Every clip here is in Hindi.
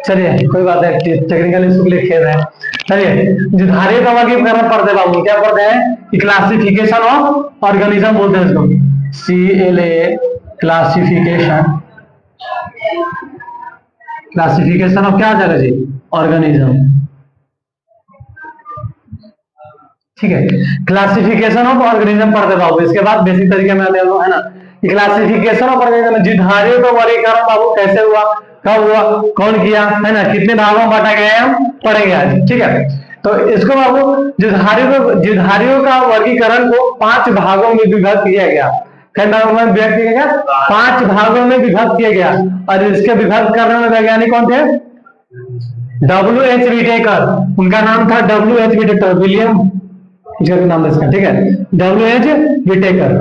चलिए कोई बात है, टेक्निकल इशू के लिए खेद है। चलिए जो धारे का वर्गीकरण पढ़ते बाबू, क्या पढ़ते हैं कि क्लासिफिकेशन ऑफ ऑर्गेनिज्म बोलते हैं इसको, CLA क्लासिफिकेशन, क्लासिफिकेशन ऑफ क्या आ जाएगा जी, ऑर्गेनिज्म। ठीक है, क्लासिफिकेशन ऑफ ऑर्गेनिज्म पढ़ते बाबू। इसके बाद बेसिक तरीके में आते हैं है ना, क्लासिफिकेशन ऑफ ऑर्गेनिज्म, जीवधारियों का वर्गीकरण बाबू कैसे हुआ, कब हुआ, कौन किया, है ना, कितने भागों में बांटा गया है, हम पढ़ेंगे आज। ठीक है, तो इसको बाबू जीवधारियों का वर्गीकरण को 5 भागों में विभक्त किया गया। कितने भागों में विभक्त किया गया, 5 भागों में विभक्त किया गया। और इसके विभक्त करने में वैज्ञानिक कौन थे, W.H. विटेकर, उनका नाम था W.H. विटेकर, विलियम नाम है इसका। ठीक है, W.H. विटेकर,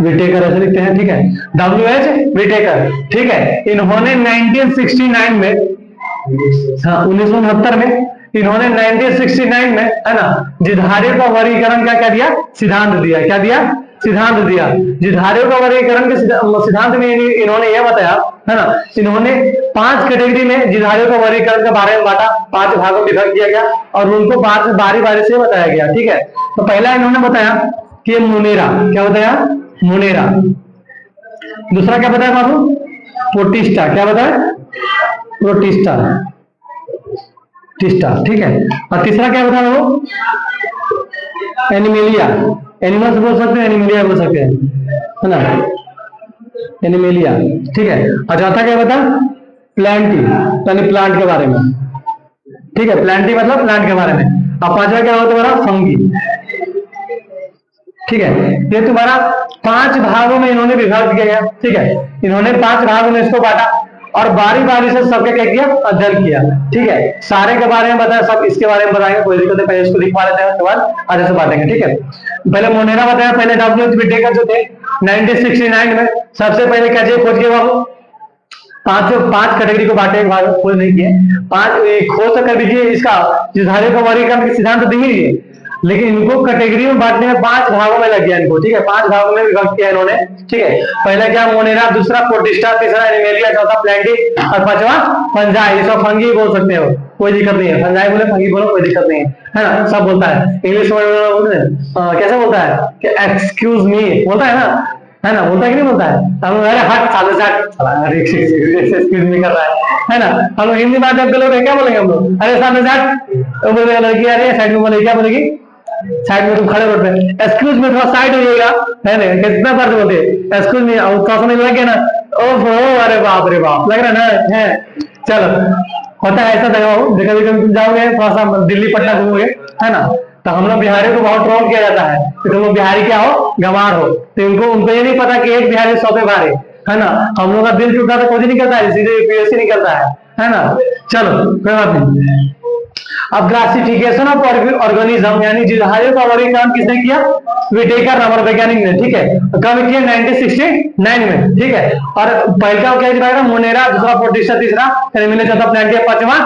विटेकर ऐसे लिखते हैं। ठीक है, W.H. विटेकर। ठीक है, इन्होंने 1969 में, हाँ 1969 में, इन्होंने 1969 में, है ना, जीवधारियों का वर्गीकरण क्या दिया, सिद्धांत दिया। क्या दिया, सिद्धांत दिया। जीवधारियों का वर्गीकरण के सिद्धांत में इन्होंने यह बताया, है ना, इन्होंने 5 कैटेगरी में जीवधारियों का वर्गीकरण के बारे में बांटा, 5 भागों में विभक्त किया गया और उनको बारी बारी से बताया गया। ठीक है, तो पहला इन्होंने बताया कि मोनेरा, क्या बताया, मोनेरा। दूसरा क्या बताया बाबू, प्रोटिस्टा, क्या बताया, प्रोटिस्टा, टिस्टा। ठीक है, और तीसरा क्या बताया वो, एनिमेलिया, एनिमल्स बोल सकते हैं, एनिमेलिया बोल सकते हैं, है ना, एनिमेलिया। ठीक है, और चौथा क्या बता, प्लांटी, यानी प्लांट के बारे में। ठीक है, प्लांटी मतलब प्लांट के बारे में। अब पांचवा क्या होता है, फंगी। ठीक है, ये तुम्हारा 5 भागों में इन्होंने विभाग किया गया। ठीक है, इन्होंने 5 भागों में इसको बांटा और बारी बारी से सबके क्या किया, अध्ययन किया। ठीक है, सारे के बारे में बताया, सब इसके बारे में बताएंगे, कोई दिक्कत नहीं, पहले इसको लिखवा लेते हैं, उसके बाद आगे से बांटेंगे। ठीक है, पहले मोनेरा बताया, पहले W.H. विटेकर जो थे 1969 में सबसे पहले क्या चीज खोज किया बाबू, 5 कैटेगरी को बांटे, खोज नहीं किए, 5 खोज तो कर दीजिए, इसका जीवधारियों का वर्गीकरण के सिद्धांत दिए, लेकिन इनको कैटेगरी में बांटने में 5 भागों में लग गया इनको। ठीक है, 5 भागों में विभक्त किया इन्होंने। ठीक है, पहला क्या, मोनेरा, दूसरा प्रोटिस्टा, तीसरा एनिमेलिया, चौथा प्लांटी और पांचवा फंजाई। इसको फंगी बोल सकते हो, कोई दिक्कत नहीं है, फंजाई बोले, फंगी बोलो, कोई दिक्कत नहीं है ना, सब बोलता है। इंग्लिश में कैसे बोलता है कि एक्सक्यूज मी बोलता है ना, है ना, बोलता है कि नहीं बोलता है, हम अरे हट साले से हट, एक्सक्यूज मी कर रहा है ना। हम लोग हिंदी बात करते लोग क्या बोलेंगे, हम लोग अरे सामने से हट, तो बोलेगा लड़की, अरे साइड में बोलेगी, क्या बोलेगी, साइड में तुम खड़े होते हैं, एक्सक्यूज मी थोड़ा साइड हो जाएगा, है ना, कितना बार बोलते हैं एक्सक्यूज मी, और थोड़ा सा लग गया ना, ओहो अरे बाप रे बाप, लग रहा है ना, है। चलो, होता है ऐसा, देखा देखा तुम जाओगे थोड़ा सा दिल्ली पटना घूमोगे, है ना, तो हम लोग बिहारी को बहुत ट्रोल किया जाता है कि तुम लोग बिहारी क्या हो, गंवार हो। तो उनको ये नहीं पता कि एक बिहारी 100 पे भारी, है ना। हम लोग का दिल टूटा तो कुछ नहीं करता है, सीधे यूपीएससी नहीं करता है ना। चलो कोई बात नहीं। अब क्लासिफिकेशन ऑफ ऑर्गेनिज्म यानी जीवधारियों का वर्गीकरण किसने किया, विटेकर नामक वैज्ञानिक ने। ठीक है, कब किया, 1969 में। ठीक है, और पहला क्या दिखाएगा, मोनेरा, दूसरा प्रोटिस्टा, तीसरा एनिमेलिया, चौथा प्लांटी, पांचवा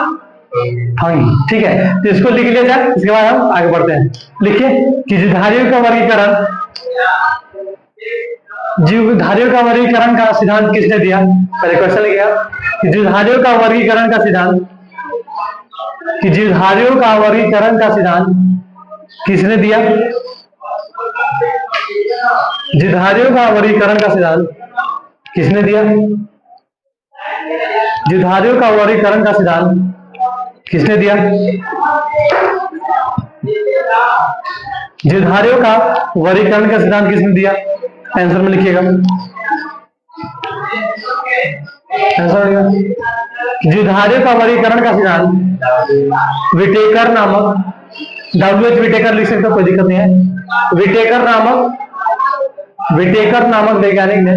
फंगी। ठीक है, तो इसको लिख लिया जाए, इसके बाद हम आगे बढ़ते हैं। लिखिए कि जीवधारियों का वर्गीकरण, जीवधारियों का वर्गीकरण का सिद्धांत किसने दिया, पहले क्वेश्चन लिखिएगा कि जीवधारियों का वर्गीकरण का सिद्धांत, कि जीवधारियों का वर्गीकरण का सिद्धांत किसने दिया, जीवधारियों का वर्गीकरण का सिद्धांत किसने दिया, जीवधारियों का वर्गीकरण का सिद्धांत किसने दिया, जीवधारियों का वर्गीकरण का सिद्धांत किसने दिया, आंसर में लिखिएगा, आंसर जीवधारियों का वर्गीकरण का सिद्धांत विटेकर नामक, W.H. विटेकर लिख सकते हो, कोई दिक्कत नहीं है, विटेकर नामक वैज्ञानिक ने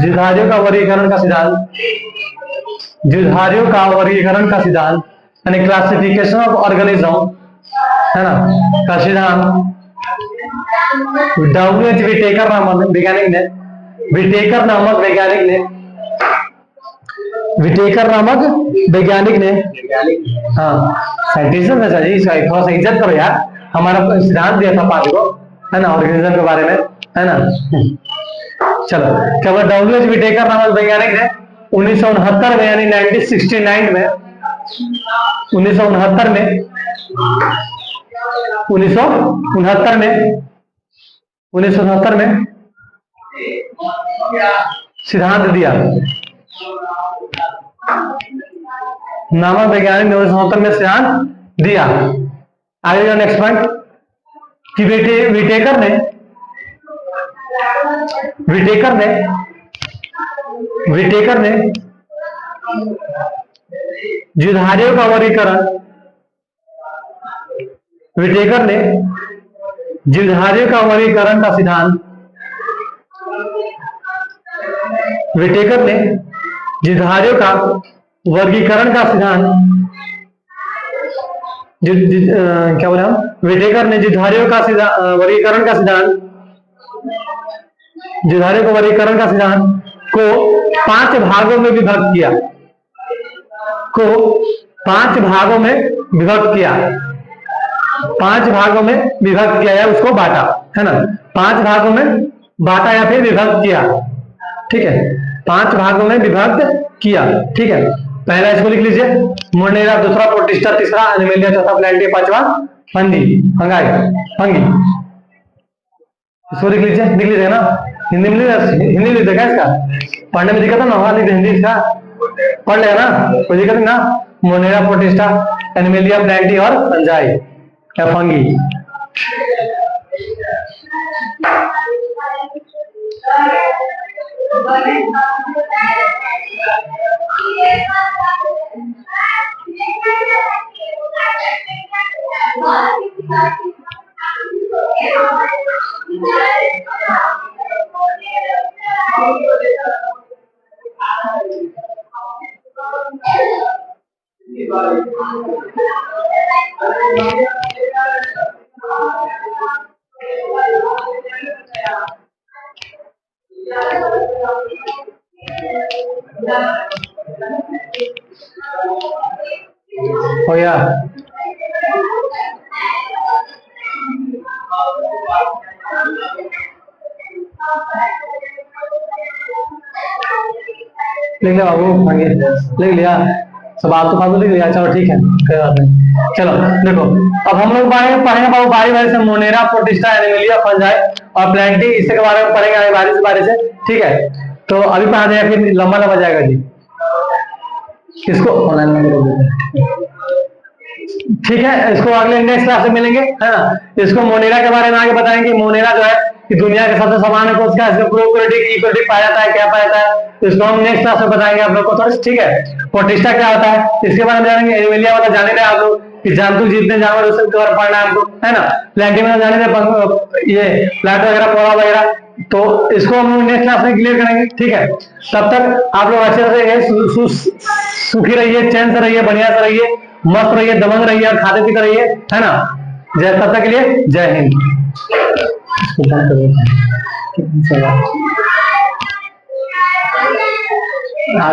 जीवधारियों का वर्गीकरण का सिद्धांत, जीवधारियों का वर्गीकरण का सिद्धांत यानी क्लासिफिकेशन ऑफ ऑर्गेनिज्म, है ना, का सिद्धांत W.H. विटेकर नामक वैज्ञानिक ने, विटेकर नामक वैज्ञानिक ने, विटेकर नामक वैज्ञानिक ने, हाँ साइंटिस्ट है जी, थोड़ा सा इज्जत करो यार, हमारा सिद्धांत दिया था 5 को, है ना, ऑर्गेनिज्म के बारे में, है ना। चलो, केवल डब्ल्यू एच विटेकर नामक वैज्ञानिक है 1969 में, यानी 1969 में, 1969 में 1969 में 1969 में सिद्धांत दिया, नामक वैज्ञानिक ने 1969 में सिद्धांत दिया। आगे जो नेक्स्ट पॉइंट कि विटेकर ने द्विधारियों का वर्गीकरण, विटेकर ने द्विधारियों का वर्गीकरण का सिद्धांत, विटेकर ने द्विधारियों का वर्गीकरण का सिद्धांत, क्या बोले हम, विटेकर ने द्विधारियों का वर्गीकरण का सिद्धांत, द्विधारियों को वर्गीकरण का सिद्धांत को 5 भागों में विभक्त किया, को 5 भागों में विभक्त किया, 5 भागों में विभक्त किया या उसको बांटा, है ना, 5 भागों में बांटा या फिर विभक्त किया, ठीक है, 5 भागों में विभक्त किया, ठीक है। पहला इसको लिख लीजिए, मोनेरा, दूसरा प्रोटिस्टा, तीसरा एनिमेलिया, चौथा प्लैंटिया, पांचवा फंगी, फंगी। इसको लिख लीजिए ना, हिंदी में लिख देगा, इसका पढ़ने में दिक्कत है ना, लिख हिंदी इसका पढ़ लेगा ना, कोई दिक्कत नहीं ना। मोनेरा, प्रोटिस्टा, एनिमेलिया, प्लैंटी और फंजाई या फंगी। हो गया, लिख लिया बाबू, लिख लिया सब, आप तो फालतू लिख लिया, चलो ठीक है, कोई बात नहीं। चलो देखो, अब हम लोग पढ़ेंगे बाबू बारी बारी से, मोनेरा, प्रोटिस्टा, एनिमेलिया, फंजाई और प्लैंटी, इसके बारे में पढ़ेंगे बारी से, ठीक है। तो अभी पढ़ा देगा, फिर लंबा जाएगा जी, इसको ऑनलाइन में, ठीक है। इसको अगले नेक्स्ट क्लास में मिलेंगे, है ना। इसको मोनेरा के बारे में आगे बताएंगे। मोनेरा जो है कि दुनिया के सबसे सामान्य कोशिका, इसका प्रोकैरियोटिक, यूकैरियोटिक पाया जाता है, क्या पाया जाता है, तो इसको हम नेक्स्ट क्लास में बताएंगे आप लोग को, थोड़ा, ठीक है। प्रोटिस्टा क्या होता है इसके बारे में जानेंगे। एनिमेलिया वाला जाने रहे आप लोग कि जंतु जितने जानवर उसके बारे में पढ़ना है हमको, है ना। प्लैंटी में जाने रहे, ये प्लांट वगैरह, पौधा वगैरह, तो इसको हम नेक्स्ट क्लास में क्लियर करेंगे, ठीक है। तब तक आप लोग अच्छे से सुखी रहिए, चैन से रहिए, बढ़िया से रहिए, मस्त रहिए, दबंग रहिए और खाते पीते रहिए, है ना। तब तक के लिए जय हिंद।